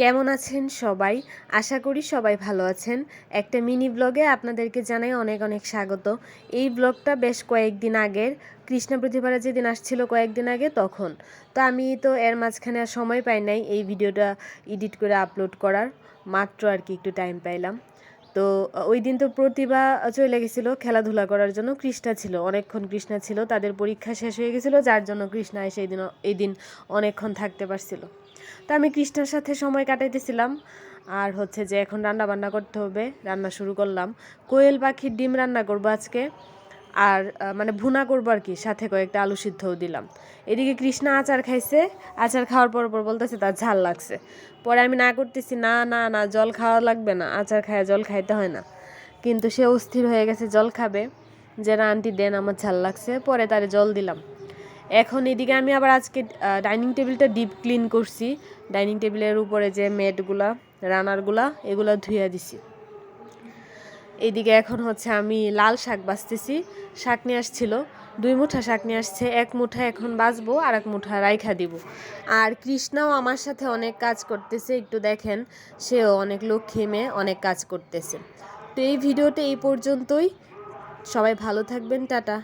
কেমন আছেন সবাই? আশা করি সবাই ভালো আছেন। একটা মিনি ব্লগে আপনাদেরকে জানাই অনেক অনেক স্বাগত। এই ব্লগটা বেশ কয়েকদিন আগের, কৃষ্ণা প্রতিভারা যেদিন আসছিল কয়েকদিন আগে তখন। তো আমি তো এর মাঝখানে আর সময় পাই নাই এই ভিডিওটা এডিট করে আপলোড করার, মাত্র আর কি একটু টাইম পাইলাম। তো ওই দিন তো প্রতিভা চলে গেছিলো খেলাধুলা করার জন্য, কৃষ্ণা ছিল অনেকক্ষণ, কৃষ্ণা ছিল তাদের পরীক্ষা শেষ হয়ে গেছিলো, যার জন্য কৃষ্ণা এসে এই দিন অনেকক্ষণ থাকতে পারছিল। তো আমি কৃষ্ণার সাথে সময় কাটাইতেছিলাম। আর হচ্ছে যে এখন রান্না বান্না করতে হবে, রান্না শুরু করলাম। কোয়েল পাখির ডিম রান্না করবো আজকে, আর মানে ভুনা করবো আর কি, সাথে কয়েকটা আলু সিদ্ধও দিলাম। এদিকে কৃষ্ণা আচার খাইছে, আচার খাওয়ার পর বলতেছে তার ঝাল লাগছে। পরে আমি না করতেছি, না না না, জল খাওয়া লাগবে না, আচার খায় জল খাইতে হয় না। কিন্তু সে অস্থির হয়ে গেছে, জল খাবে, যে না আন্টি দেন আমার ঝাল লাগছে। পরে তারে জল দিলাম। এখন এদিকে আমি আবার আজকে ডাইনিং টেবিলটা ডিপ ক্লিন করছি। ডাইনিং টেবিলের উপরে যে ম্যাটগুলা, রানারগুলা, এগুলো ধুইয়া দিছি। এইদিকে এখন হচ্ছে আমি লাল শাক বাছতেছি। শাক নিয়ে আসছিল, 2 মুঠা শাক নিয়ে আসছে, 1 মুঠা এখন বাছবো আর 1 মুঠা রাইখা দিব। আর কৃষ্ণাও আমার সাথে অনেক কাজ করতেছে, একটু দেখেন, সেও অনেক লক্ষ্মী মেয়ে, অনেক কাজ করতেছে। তো এই ভিডিওটা এই পর্যন্তই। সবাই ভালো থাকবেন, টাটা।